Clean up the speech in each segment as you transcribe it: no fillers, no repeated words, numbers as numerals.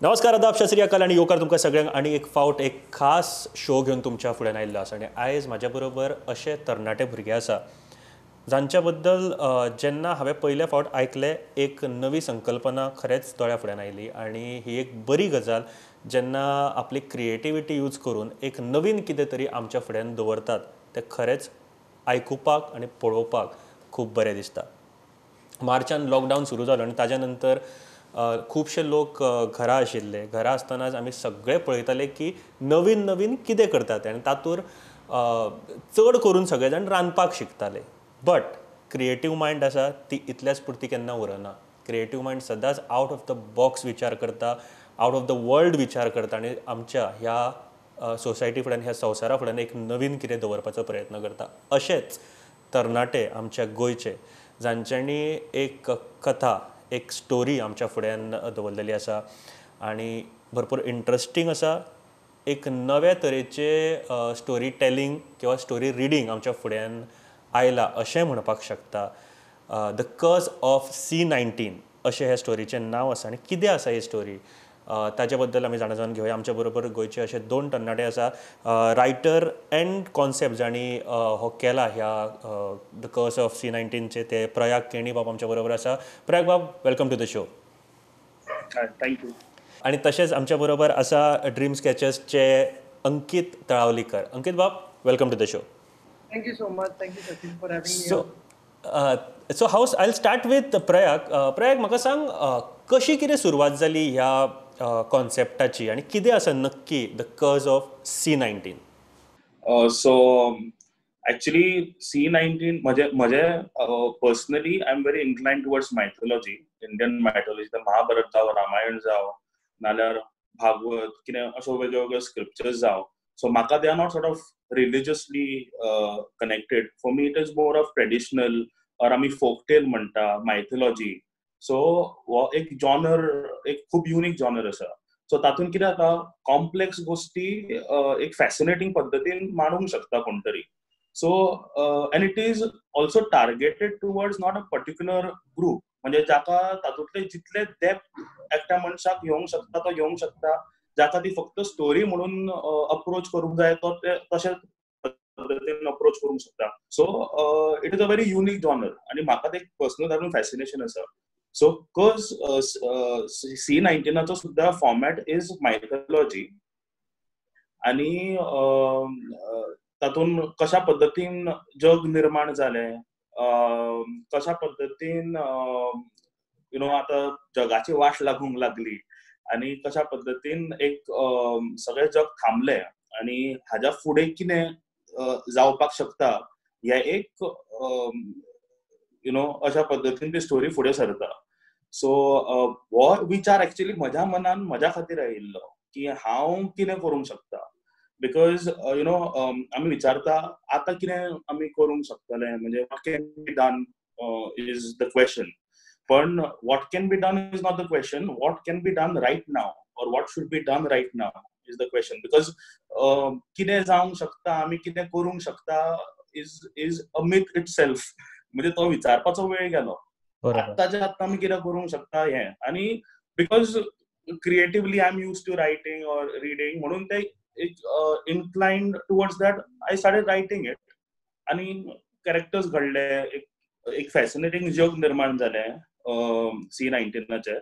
नमस्कार, आदाब, सत श्री अकाल आणि येवकार तुमकां सगळ्यांक आणि एक फावट एक खास शो घेवन तुमच्या फुड्यान आयिल्लो आसा. आणि आयज म्हाज्या बरोबर अशे तरणाटे भुरगे आसा जांच्या बद्दल जेन्ना हांवें पयले फावट आयकलें एक नवी संकल्पना खरेंच दोळ्या फुड्यान आयली. आणि ही एक बरी गजाल जेन्ना आपली क्रिएटिविटी यूज करून एक नवीन कितें तरी आमच्या फुड्यान दवरतात तें खरेंच आयकुपाक आनी पळोवपाक खूब बरें दिसता. मार्चान लॉकडावन सुरू जालो आनी ताज्या नंतर खुबशे लोक घरा आशिल्ले. घरा आसतनाच आमी सगळे पळयताले की नवीन नवीन कितें करता ते. आनी तातूंत चड करून सगळे जाण रांदपाक शिकताले. बट क्रिएटीव मायंड आसा ती इतल्याच पुरती केन्ना उरना. क्रिएटीव मायंड सदांच आवट ऑफ द बॉक्स विचार करता, आवट ऑफ द वर्ल्ड विचार करता आनी आमच्या ह्या सोसायटी फुड्यान, ह्या संवसारा फुड्यान एक नवीन कितें दवरपाचो प्रयत्न करता. अशेच तरणाटे आमच्या गोंयचे जांच्यांनी एक कथा, एक स्टोरी आमच्या फुड्यान दवरलेली आसा आनी भरपूर इंट्रस्टींग आसा. एक नव्या तरेचे स्टोरी टेलिंग किंवा स्टोरी रिडींग आमच्या फुड्यान आयला अशें म्हणपाक शकता. द कर्स ऑफ C-19 अशें ह्या स्टोरीचें नांव आसा. आनी कितें आसा ही स्टोरी ताचे बद्दल आमी जाणा जावन घेवया. आमच्या बरोबर गोंयचे अशे दोन तरणाटे आसा, रायटर एंड कॉन्सेप्ट जांणी हो केला ह्या द कर्स ऑफ C-19 ते प्रयाग केणी बाब आमच्या बरोबर आसा. प्रयाग बाब, welcome to the show. Thank you. आणि तशेंच आमच्या बरोबर आसा ड्रीम स्केचेसचे अंकित तळावलीकर. अंकित बाब, welcome to the show. Thank you so much. Thank you, Sachin, for having me so here. So how I start with Prayag. Prayag, म्हाका सांग कशी कितें सुरवात जाली ह्या कॉन्सेप्टाची आनी कितें आसा नक्की द कर्स of C-19? So actually C-19 म्हजे personally I'm very inclined towards mythology, Indian mythology. The Mahabharat जावं, रामायण जावं, नाल्यार भागवत, कितें अशो वेगवेगळ्यो स्क्रिप्चर्स जावं. So म्हाका they are not sort of religiously connected. For me it is more of traditional or आमी folk tale म्हणटा, mythology. So हो एक जॉनर, एक खूब युनिक जॉनर आसा. सो तातूंत कितें जाता, कॉम्प्लेक्स गोष्टी एक फॅसिनेटिंग पद्दतीन मांडूंक शकता कोण तरी. So and it is also targeted towards not a particular group. म्हणजे जाका तातूंतले जितले डेप्थ एकट्या मनशाक येवंक शकता तो येवंक शकता. जाका ती फक्त स्टोरी म्हणून अप्रोच करूंक जाय तो तशें पद्दतीन अप्रोच करूंक शकता. So it is a very unique genre आणि म्हाका ते पर्सनल तातूंत फॅसिनेशन आसा. सो कर्स C-19 सुद्धा फॉर्मॅट इज मायथॉलॉजी. आणि तातूंत कशा पद्दतीन जग निर्माण जालें, कशा पद्दतीन आतां जगाची वाट लागूंक लागली आणि कशा पद्दतीन एक सगळें जग थांबलें आणि हाच्या फुडें कितें जावपाक शकता हे एक अशा पद्दतीन ती स्टोरी फुडें सरता. सो हो विचार एक्चुअली म्हज्या मनान म्हज्या खातीर आयिल्लो की हांव कितें करूंक शकता. बिकॉज आमी विचारता आतां कितें आमी करूंक शकतले, म्हणजे what can be done is the question. पण what can be done is not the question. What can be done right now or what should be done right now is the question. Because कितें जावंक शकता, आमी कितें करूंक शकता is a myth itself. म्हणजे तो विचारपाचो वेळ गेलो. आत्ताच्या आत्ता आमी कितें करूंक शकता हें. आणि because creatively I am use to writing or reading, म्हणून ते inclined towards that I started writing it. आणि कॅरेक्टर्स घडले, एक फॅसिनेटिंग जग निर्माण जालें C-19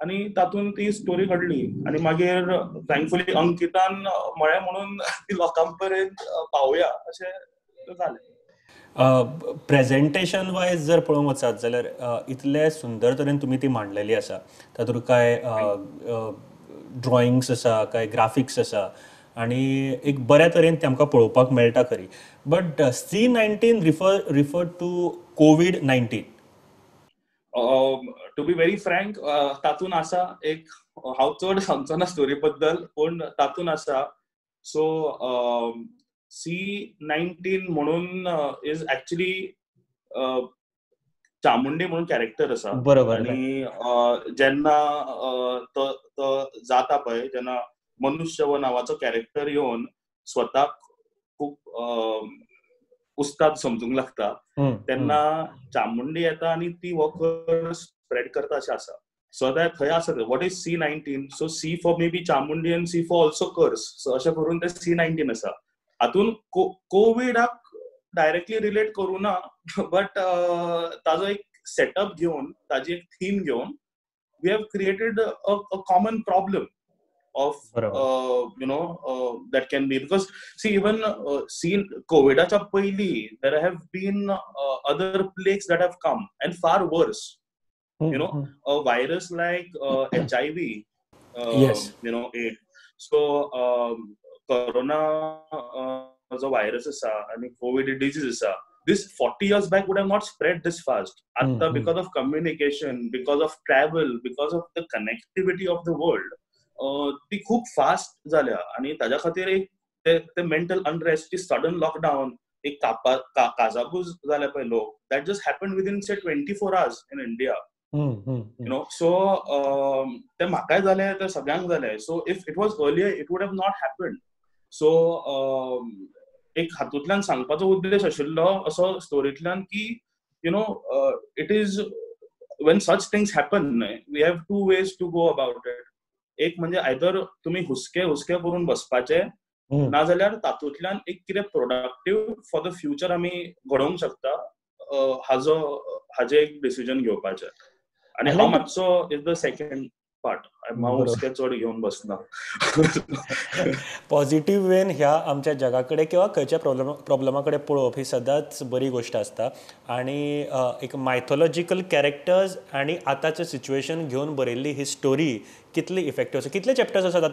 आणि तातूंत ती स्टोरी घडली. आणि मागीर थँकफुली अंकितान म्हळें म्हणून ती लोकां पर्यंत पावया अशें जालें. प्रेझेंटेशन वायज जर पळोवंक वचत जाल्यार इतले सुंदर तरेन तुमी ती मांडलेली आसा. तातूंत काय ड्रॉइंग्स आसा, काय ग्राफिक्स आसा आणि एक बऱ्या तरेन ते आमकां पळोवपाक मेळटा खरी. But C-19 refer to COVID-19. To be very frank, तातूंत आसा एक, हांव चड सांगचो ना स्टोरी बद्दल, पण तातूंत आसा. सो C-19 म्हणून इज एक्चुअली चामुंडी म्हणून कॅरेक्टर आसा. आणि जेन्ना तो जाता पळय, जेन्ना मनुष्य हो नांवाचो कॅरेक्टर येवन स्वताक खूब उस्ताद समजूंक लागता, तेन्ना चामुंडी येता आणि ती हो कर्स स्प्रेड करता अशें आसा. सो थंय आसा what is C19. So C for may be Chamundi end C for also कर्स. सो अशें करून ते C19 आसा. हातून कोविडाक डायरेक्टली रिलेट करू ना, बट ताजो एक सेटअप घेवन, ताजी एक थीम घेवन, we have created a common problem of that can be, because see, even seen covidacha पहिली there have been other plagues that have come and far worse, a virus like HIV, Yes. AIDS. So corona जो virus असा आणि covid disease असा, this 40 years back would have not spread this fast. Atta because of communication, because of travel, because of the connectivity of the world, ती खूप fast झाल्या. आणि ताज्या खातीर एक ते मेंटल अनरेस्ट, ती सडन लॉकडाऊन, एक काजाबूज झाले पळय लोक, that just happen within say 24 hours in India. So ते म्हाकाय जाले, ते सगळ्यांक जाले. So if it was earlier it would have not happened. So एक हातूंतल्यान सांगपाचो उद्देश आशिल्लो असो स्टोरींतल्यान की it is when such things happen, we have two ways to go about it. एक म्हणजे आयदर तुम्ही हुस्के करून बसपाचे, नाजाल्यार तातूंतल्यान एक कितें प्रोडक्टिव्ह फॉर द फ्युचर आमी घडोवंक शकता, हाजे एक डिसिजन घेवपाचें. आणि हांव मातसो इज द सेकंड पार्ट. हांव हुस्के चड घेवन बसना. पॉझिटिव्ह वेन ह्या आमच्या जगाकडे किंवा खंयच्या प्रॉब्लेमाकडे पळोवप ही सदांच बरी गोष्ट आसता. आणि एक मायथॉलॉजिकल कॅरेक्टर्स आणि आतांचें सिच्युएशन घेवन बरयल्ली ही स्टोरी कितली इफेक्टीव आसा. कितले चॅप्टर्स आसा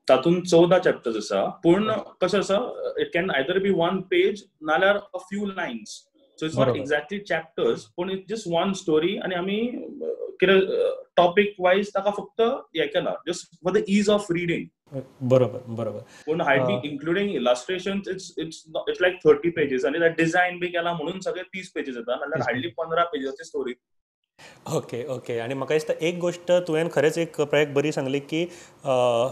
तातूंत 14 चॅप्टर्स आसा. पूण कशें आसा, it can either be one page नाल्यार a few lines. So it's not exactly chapters, पूण इट्स जस्ट वन स्टोरी. आणि आमी कितें टॉपिक वायज ताका फक्त हें केला, just for the ease of reading. बरोबर. पूण hardly including illustrations it's like 30 pages. आणि त्यात डिझायन बी केला म्हणून सगळे 30 पेजेस येता, नाल्यार हार्डली 15 पेजेसची स्टोरी. ओके. आणि म्हाका दिसता एक गोष्ट तुवें खरेंच एक प्रयोग बरी सांगली की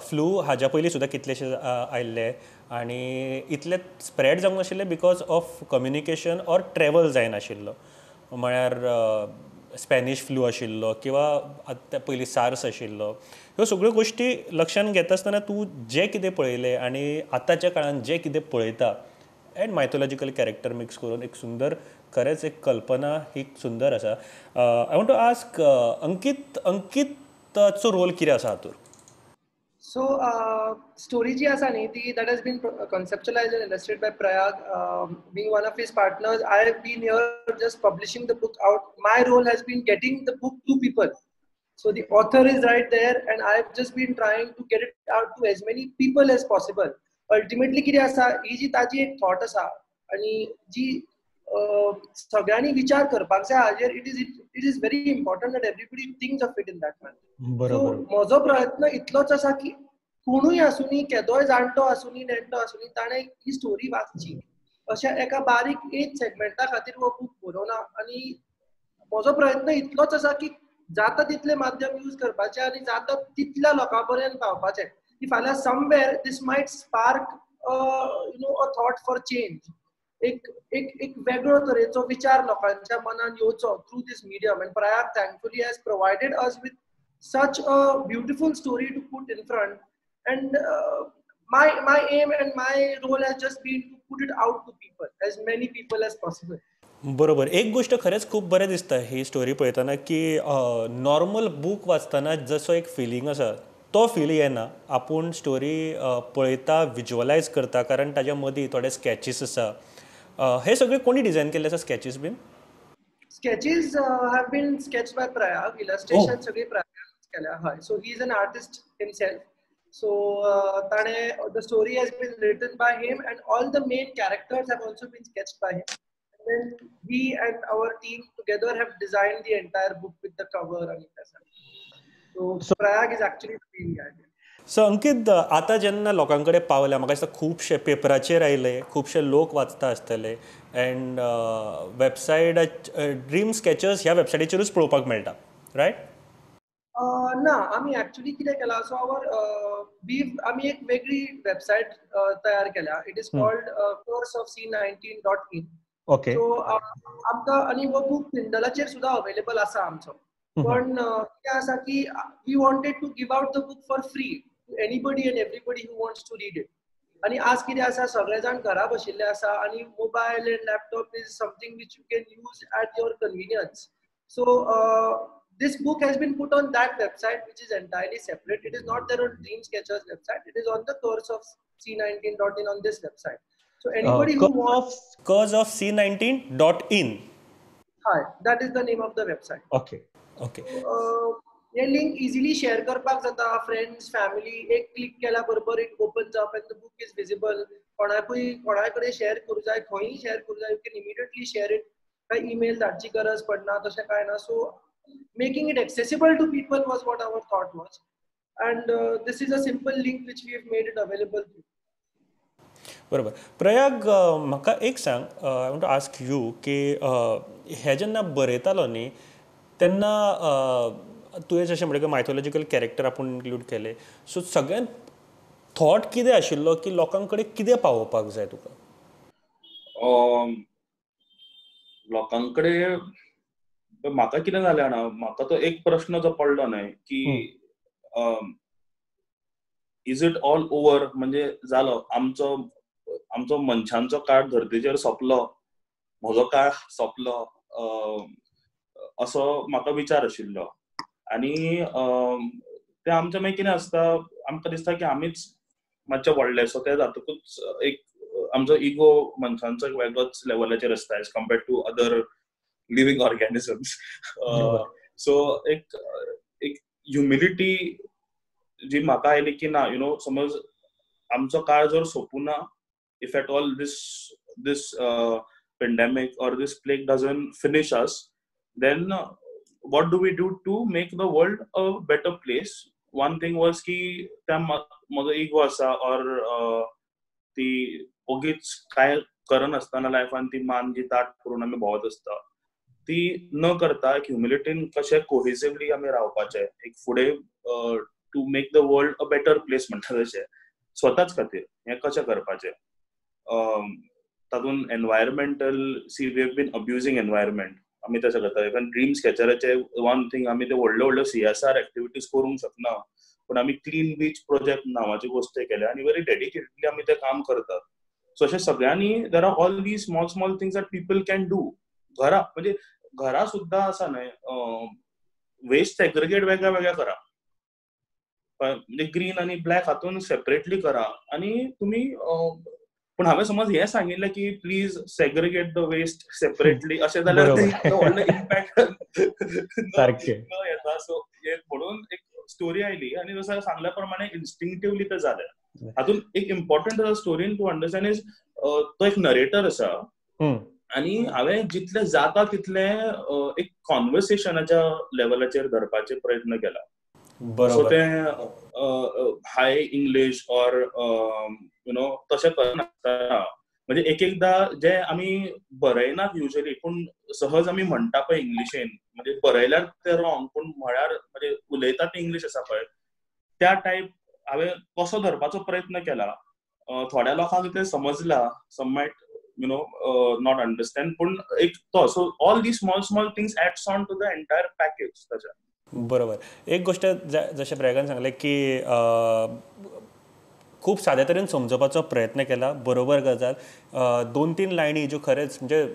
फ्लू हाज्या पयलीं सुद्दां कितलेशे आयिल्ले आनी इतले स्प्रेड जावंक नाशिल्ले because of communication or travel जायनाशिल्लो. म्हळ्यार स्पॅनिश फ्लू आशिल्लो किंवा पयलीं सार्स आशिल्लो. ह्यो सगळ्यो गोश्टी लक्षांत घेता आसतना तूं जें कितें पळयलें आनी आतांच्या काळांत जें कितें पळयता एंड मायथॉलॉजिकल कॅरेक्टर मिक्स करून एक सुंदर, खरेंच एक कल्पना ही सुंदर आसा. आय वॉन्ट टू आस्क अंकितचो रोल कितें आसा हातूंत? सो स्टोरी जी आसा न्ही ती that has been conceptualised and illustrated by Prayag, being one of his partners. I have been here just publishing the book out. My role has been getting the book to people. So the author is right there and I've just been trying to get it out to as many people as possible. Ultimately कितें आसा, ही जी ताजी एक thought आसा आनी जी सगळ्यांनी विचार करपाक जाय हाजेर, it is very important that everybody thinks of it in that manner. So म्हजो प्रयत्न इतलोच आसा की कोणूय आसूनी, केदोय जाणटो आसूनी नेणटो आसूनी, ताणें ही स्टोरी वाचची. अशा एका बारीक एज सेगमेंटा खातीर हो बूक बरोवना. आनी म्हजो प्रयत्न इतलोच आसा की जाता तितले माध्यम यूज करपाचे आनी जाता तितल्या लोकां पर्यंत पावपाचे की फाल्यां somewhere this might spark a thought for change. एक वेगळो तरेचो विचार लोकांच्या मनान येवचो through this medium. End Prayag thankfully has provided us with such a beautiful story to put in front. And my aim and my role has just been to put it out to people, as many people as possible. बरोबर. एक गोष्ट खरेंच खूब बरें दिसता ही story पळयतना की normal book वाचतना जसो एक फिलींग आसा तो फील येना. आपूण स्टोरी पळयता, विज्युअलायज करता, कारण ताज्या मदीं थोडे स्केचीस आसा. हे सगळे कोणी डिझायन केल्ले आसा sketches bin? Sketches have been sketched by Prayag. Illustration सगळी प्रयागानच केल्या. हय. So he is an artist himself. So the story has been written by him and all the main characters have also been sketched by him. And then we and our team together have designed the entire book with the cover and everything. So Prayag is actually the main guy. So Ankit, आतां जेन्ना लोकां कडेन पावल्या, म्हाका दिसता खुबशे पेपराचेर आयले, खुबशे लोक वाचता आसतले एंड वेबसायट ड्रीम स्केचर्स ह्या वेबसायटीचेरूच पळोवपाक मेळटा, रायट? ना, आमी एक्चुअली कितें केलां, सो आमी एक वेगळी वेबसायट तयार केल्या. It is called courseofc19.in. Okay. So आमकां आनी वो बूक किंडलाचेर सुद्दां अवेलेबल आसा आमचो. पण कितें आसा की we wanted to give out the book for free to anybody and everybody who wants to read it. आणि आज कितें आसा, सगळे जाण घरा बशिल्ले आसा आणि mobile and laptop is something which you can use at your convenience. So this book has been put on that website, which is entirely separate. It is not there on Dreamcatcher's website. It is on the Curse of C19.in on this website. So anybody who wants, Curse of C19.in. hi, that is the name of the website. Okay. हे link easily share करपाक जाता, friends, family, एक click केल्या बरोबर it opens up and the book is visible. कोणाय कडेन share करूं जाय, खंयी शेअर करूं जाय, you can immediately share it. काही ईमेल धाडची गरज पडना, तशें काय ना. So making it accessible to people was what our thought was, and this is a simple link which we have made it available to. बरोबर. प्रयाग, म्हाका एक सांग, I want to ask you की हे जेन्ना बरयतालो न्ही तेन्ना तुवें जशें म्हणलें की मायथॉलॉजिकल कॅरेक्टर आपूण इन्क्लूड केले, सो सगळ्यान थॉट कितें आशिल्लो की लोकां कडेन कितें पावोवपाक जाय तुका? लोकांकडे म्हाका कितें जालें जाणा, म्हाका तो एक प्रश्न जो पडलो न्हय की इज इट ऑल ओवर, म्हणजे जालो आमचो मनशांचो काळ धर्तीचेर सोंपलो, म्हजो काळ सोंपलो, असो म्हाका विचार आशिल्लो. आनी ते आमचें मागीर कितें आसता, आमकां दिसता की आमीच मातशे व्हडले, सो ते जातकूच एक आमचो इगो मनशांचो एक वेगळोच लेवलाचेर आसता as compared to other living organisms. So एक ह्युमिलिटी जी म्हाका आयली की ना, यु नो, समज आमचो काळ जर सोंपुना, if at all this pandemic or this plague doesn't finish us, then what do we do to make the world a better place? One thing was की त्या माझो इगो आसा और ती ओगीच काय करनासतना लायफान ती मान जी ताट करून आमी भोंवत आसता, ती न करता एक ह्युमिलिटीन कशें कोहेसिव्हली आमी रावपाचें, एक फुडें to make the world a better place म्हणटा तशें स्वताच खातीर हें कशें करपाचें. तातूंत environmental, see we have been abusing environment, आमी तशें करता. इवन ड्रीम्स कॅचराचे वन थिंग, आमी ते व्हडल्यो CSR एक्टिविटीज करूंक शकना, पूण आमी क्लीन बीच प्रोजेक्ट नांवाची गोश्ट केल्या आनी वेरी डेडिकेटेडली आमी तें काम करतात. सो अशें सगळ्यांनी there are all these small things that people can do. घरा म्हणजे घरा सुद्दां आसा न्हय, वेस्ट सेग्रिगेट वेगळ्या वेगळ्या करा, म्हणजे ग्रीन आणि ब्लॅक हातून सेपरेटली करा. आणि तुम्ही पण हांवें समज हें सांगिल्लें की please segregate the waste separately, अशें जाल्यार व्हडलो इम्पॅक्ट येता. सो म्हणून एक स्टोरी आयली आनी जसं सांगल्या प्रमाणे इन्स्टिंक्टिव्हली ते जालें. हातून एक इम्पॉर्टंट स्टोरीन टू अंडरस्टँड इज, तो एक नरेटर आसा आनी हांवें जितलें जाता तितलें एक कॉन्वर्सेशनाच्या लेवलाचेर धरपाचे प्रयत्न केला. सो तें हाय इंग्लीश ऑर यु नो तशें करनासतना, म्हणजे एक एकदां जे आमी बरयनात युजली, पूण सहज आमी म्हणटा पळय इंग्लिशेन, म्हणजे बरयल्यार ते रॉंग, पूण म्हळ्यार म्हणजे उलयता ते इंग्लीश आसा पळय, त्या टायप हांवें कसो धरपाचो प्रयत्न केला. थोड्या लोकांक ते समजला, some might you know not understand, पूण एक तो. So all the small things adds on to the entire package ताच्या. बरोबर. एक गोष्ट जशें प्रयागान सांगलें की खूब साद्या तरेन समजोवपाचो प्रयत्न केला, बरोबर गजाल. 2-3 लायनी ज्यो खरेंच म्हणजे,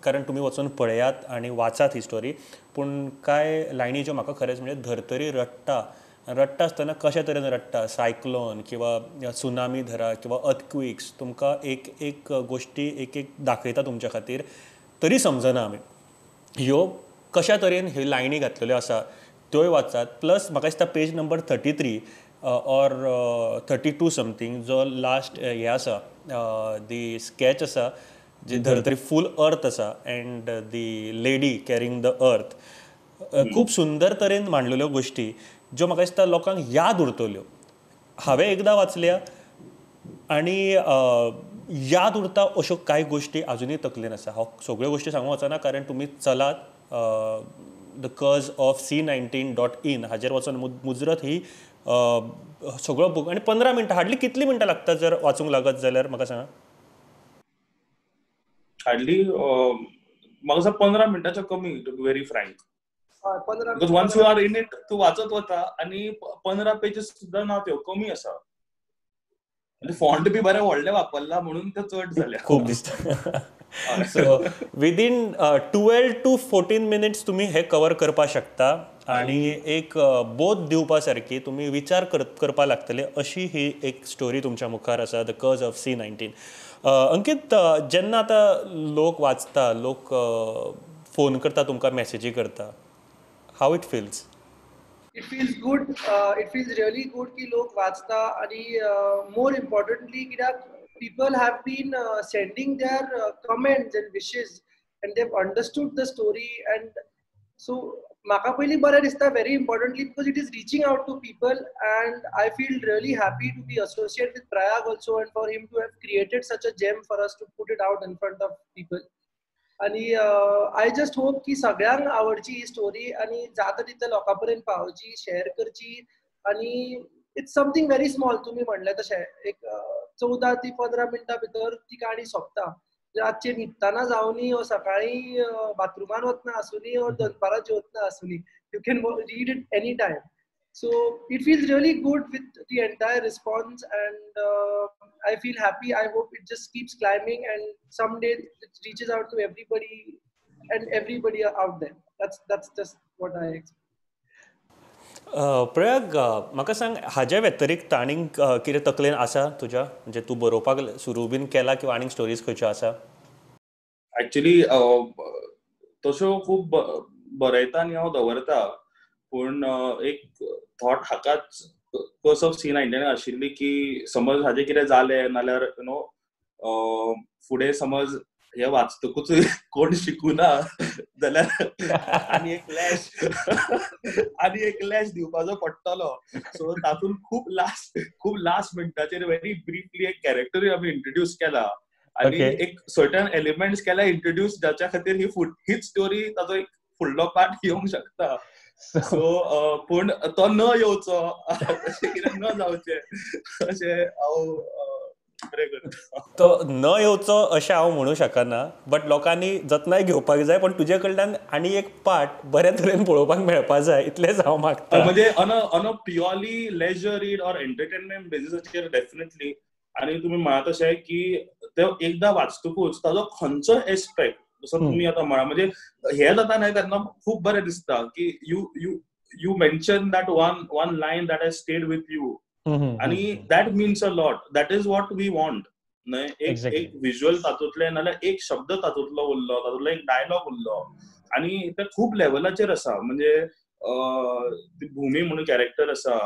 कारण तुमी वचून पळयात आनी वाचात ही स्टोरी, पूण कांय लायनी ज्यो म्हाका खरेंच म्हणजे धर्तरी रडटा आसतना कशा तरेन रडटा, सायक्लोन किंवा सुनामी धरा किंवा अर्थक्विक्स, तुमकां एक गोश्टी एक दाखयता तुमच्या खातीर, तरी समजना आमी ह्यो कशा तरेन ह्यो लायनी घातलेल्यो आसा त्योय वाचात. प्लस म्हाका दिसता पेज नंबर 33 ऑर 32 समथींग, जो लास्ट हे आसा, दी स्केच आसा जी धर्तरी फूल अर्थ आसा and the lady carrying the earth, खूब सुंदर तरेन मांडलेल्यो गोश्टी ज्यो म्हाका दिसता लोकांक याद उरतल्यो. हांवें एकदां वाचल्या आनी याद उरता अश्यो कांय गोश्टी अजुनूय तकलेन आसा. हांव सगळ्यो गोश्टी सांगूंक वचना, कारण तुमी चलात द कर्स ऑफ C19.in हाजेर वचून मुजरत ही सगळो बूक. आनी 15 मिनटां, हार्डली कितली मिनटां लागतात जर वाचूंक लागत जाल्यार म्हाका सांगा? हार्डली म्हाका दिसता 15 मिनटाच्या कमी, to be very frank. Because once you are in it तू वाचत होता आणि 15 पेजेस सुद्धा ना त्यो कमी आसा म्हणजे फॉन्ट बी बरे व्हडले वापरला म्हणून ते चड झाल्या खूप दिसता. सो विदीन 12 to 14 मिनिट्स तुम्ही हे कवर करपा शकता आणि एक बोध दिवपा सारकी तुम्ही विचार करपा लागतले अशी ही एक स्टोरी तुमच्या मुखार आसा, द कर्ज ऑफ C19. अंकित, जेन्ना आतां लोक वाचता, लोक फोन करता तुमकां, मॅसेजी करता, how it feels? It feels good. It feels really good की लोक वाचता आणि more importantly कित्याक people have been sending their comments and wishes and they've understood the story, and so म्हाका पयली बरें दिसता very importantly because it is reaching out to people, and I feel really happy to be associated with Prayag also and for him to have created such a gem for us to put it out in front of people. आणि I just hope की सगळ्यांक आवडची ही story आणि जाता तितल्या लोकां पर्यंत पावची, share करची. आणि इट्स समथिंग व्हेरी स्मॉल, तुम्ही म्हणले तशें एक 14 ते 15 मिनटां भितर ती काणी सोंपता. रातचे न्हिदतना जावनी वा सकाळी बाथरुमान वतना आसुनी वा दनपारां जेवतना आसुनी, you can read it any time. So it feels really good with the entire response, and I feel happy. I hope it just keeps climbing and someday it reaches out to everybody and everybody out there. That's just what I expect. Prayag, म्हाका सांग, हाज्या व्यतिरिक्त आनीक कितें तकलेन आसा तुज्या, म्हणजे तूं बरोवपाक सुरू बीन केला किंवा आनीक स्टोरीज खंयच्यो आसा? एक्चुअली तश्यो खूब बरयता आनी हांव दवरता, पूण एक थॉट हाकाच कर्ज ऑफ C19 आशिल्ली की समज हाजें कितें जालें नाल्यार यु नो फुडें समज हे वाचतकूच कोण शिकुना जाल्यार आनी एक लॅश दिवपाचो पडटलो. सो तातूंत खूब लास्ट मिनटाचेर व्हेरी ब्रीफली एक कॅरेक्टर आमी इंट्रोड्यूस केला आनी एक सर्टन एलिमेंट्स केला इंट्रोड्यूस, जाच्या खातीर हीच स्टोरी ताचो एक फुडलो पार्ट येवंक शकता. सो पूण तो न येवचो, अशें कितें न जावचें अशें हांव बरें करता. तो न येवचो अशें हांव म्हणूं शकना, बट लोकांनी जतनाय घेवपाक जाय, पण तुजे कडल्यान आनी एक पार्ट बऱ्या तरेन पळोवपाक मेळपा जाय, इतलेंच हांव मागता. म्हणजे on a purely leisure read or entertainment बेसिसाचेर डेफिनेटली. आनी तुमी म्हणा तशें की ते एकदां वाचतकूच ताजो खंयचो एस्पेक्ट, जसो तुमी आतां म्हणा, म्हणजे हे जाता न्हय तेन्ना खूब बरें दिसता की you mention that one line that has stayed with you, आनी that means a lot. That is what we want न्हय. एक विज्युअल तातूंतले नाल्यार एक शब्द तातूंतलो उरलो, तातूंतलो एक डायलॉग उरलो, आनी ते खूब लेवलाचेर आसा. म्हणजे भूमी म्हणून कॅरेक्टर आसा,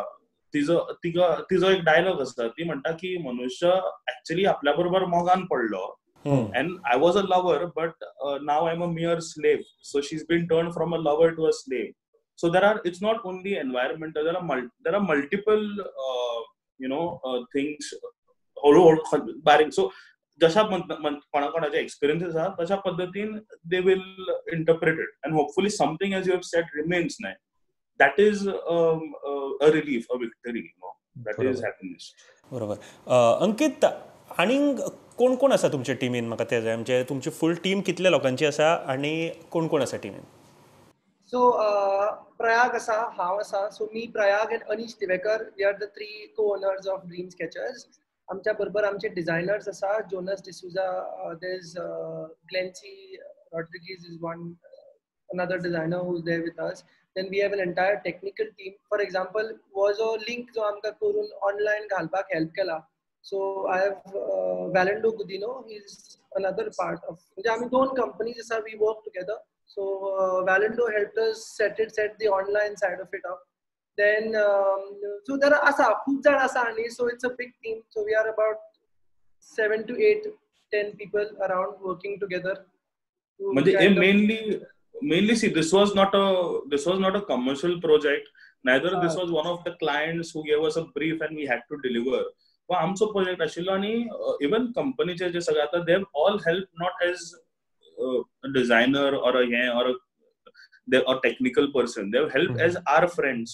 तिजो एक डायलॉग आसा, ती म्हणटा की मनुष्य ऍक्च्युअली आपल्या बरोबर मोगान पडलो, and I was a lover but now I'm a mere slave. So she's been turned from a lover to a slave. So it's not only environmental, there are multiple things barring. So जशा कोणाकोणाचे experiences आहा तशा पद्धतीन they will interpret it, and hopefully something, as you have said, remains. That is a relief, a victory, that is happiness. बरोबर. अंकित, आनीक कोण कोण आसा तुमच्या टिमीन? म्हाका ते जाय, म्हणजे तुमची फूल टीम कितल्या लोकांची आसा आनी कोण कोण आसा टिमीन? सो प्रयाग आसा, हांव आसा. So me, Prayag and Anish Divekar, we are the 3 co-owners of Dream Sketchers. आमच्या बरोबर आमचे डिझायनर्स आसा, Jonas D'Souza, there is Glancy Rodrigues is one another designer who is there with us. Then we have an entire technical team. For example, was a link जो आमका करून online घालपाक help केला. So I have Valendo Gudino. He's another part of. म्हणजे आम्ही 2 companies आसा, we work together. So Valendo helped us set the online side of it up. Then so there are asa खूप जण आसा आणि so it's a big team. So we are about 7 to 8, 10 people around working together. म्हणजे mainly see, this was not a commercial project, neither this was one of the clients who gave us a brief and we had to deliver. पण आमचो project आशिल्लो आणि even कंपनीचे जे सगळे आता they have all helped not as a designer or a technical person. They have helped as our friends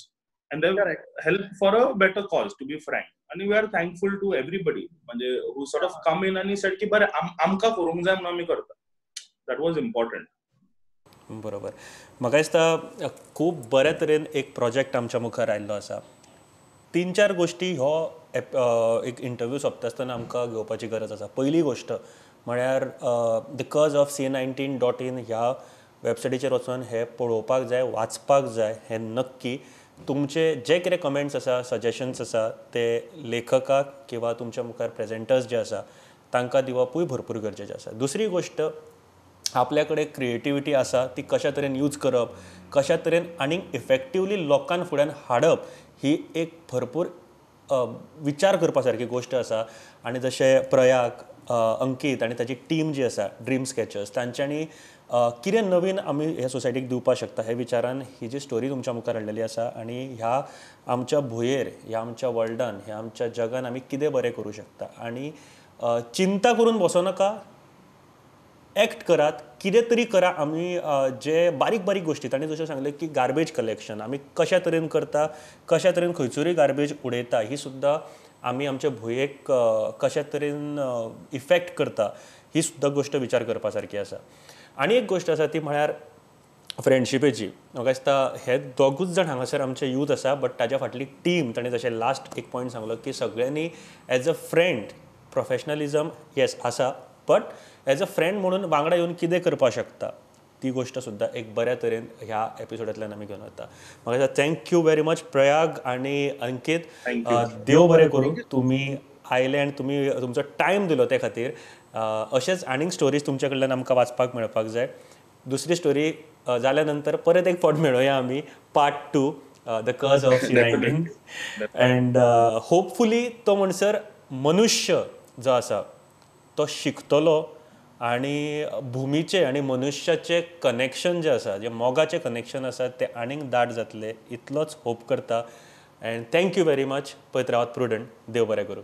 and they have helped for a better cause, to be frank. And we are thankful to everybody म्हणजे who sort of come in and said की बरे आमका करूंक जाय म्हणून आमी करता. That was important. बरोबर. म्हाका दिसता खूब बऱ्या तरेन एक प्रोजेक्ट आमच्या मुखार आयिल्लो आसा. 3-4 गोश्टी हो एक इंटरव्यू सोंपता आसतना आमकां घेवपाची गरज आसा. पयली गोश्ट म्हळ्यार द कज ऑफ C19.in ह्या वेबसायटीचेर वचून हे पळोवपाक जाय, वाचपाक जाय, हें नक्की. तुमचे जे कितें कमेंट्स आसा, सजेशन्स आसा ते लेखकाक किंवा तुमच्या मुखार प्रेझेंटर्स जे आसा तांकां दिवपूय भरपूर गरजेचें आसा. दुसरी गोश्ट, आपल्या कडेन क्रिएटिविटी आसा ती कशा तरेन यूज करप, कशा तरेन आनीक इफेक्टिवली लोकां फुड्यान हाडप, ही एक भरपूर विचार करपा सारकी गोश्ट आसा. आनी जशें प्रयाग, अंकीत आनी ताची टीम जी आसा ड्रीम स्केचर्स, तांच्यांनी कितें नवीन आमी ह्या सोसायटीक दिवपाक शकता हे विचारान ही जी स्टोरी तुमच्या मुखार हाडलेली आसा. आनी ह्या आमच्या भुंयेर, ह्या आमच्या वर्ल्डान, ह्या आमच्या जगान आमी कितें बरें करूं शकता. आनी चिंता करून बसो नाका, एक्ट करात, कितें तरी करा. आमी जे बारीक बारीक गोश्टी, तांणी जशें सांगलें की गार्बेज कलेक्शन आमी कशा तरेन करता, कशा तरेन खंयसरूय गार्बेज उडयता, ही सुद्दां आमी आमच्या भुंयेक कशा तरेन इफेक्ट करता, ही सुद्दां गोश्ट विचार करपा सारकी आसा. आनी एक गोश्ट आसा ती म्हळ्यार फ्रेंडशिपेची. म्हाका दिसता हे दोगूच जाण हांगासर आमचे यूथ आसा, बट ताच्या फाटली टीम, ताणें जशें लास्ट एक पॉयंट सांगलो की सगळ्यांनी एज अ फ्रेंड, प्रोफेशनलिजम येस आसा, बट एज अ फ्रेंड म्हणून वांगडा येवन कितें करपाक शकता, ती गोश्ट सुद्दां एक बऱ्या तरेन ह्या एपिसोडांतल्यान आमी घेवन वता. म्हाका दिसता थँक्यू व्हेरी मच प्रयाग आनी अंकीत. देव बरें करूं, तुमी आयले आनी तुमी तुमचो टायम दिलो ते खातीर. अशेंच आनीक स्टोरीज तुमचे कडल्यान आमकां वाचपाक मेळपाक जाय. दुसरी स्टोरी जाल्या नंतर परत एक फावट मेळुया आमी, पार्ट 2, द कज ऑफ C19. अँड होपफुली तो म्हणसर मनुष्य जो आसा तो शिकतलो आनी भुमीचें आनी मनुश्याचें कनेक्शन जें आसा, जें मोगाचें कनेक्शन आसा तें आनीक दाट जातलें, इतलोच होप करता. And thank you very much. पळयत रावात प्रुडंट. देव बरें करूं.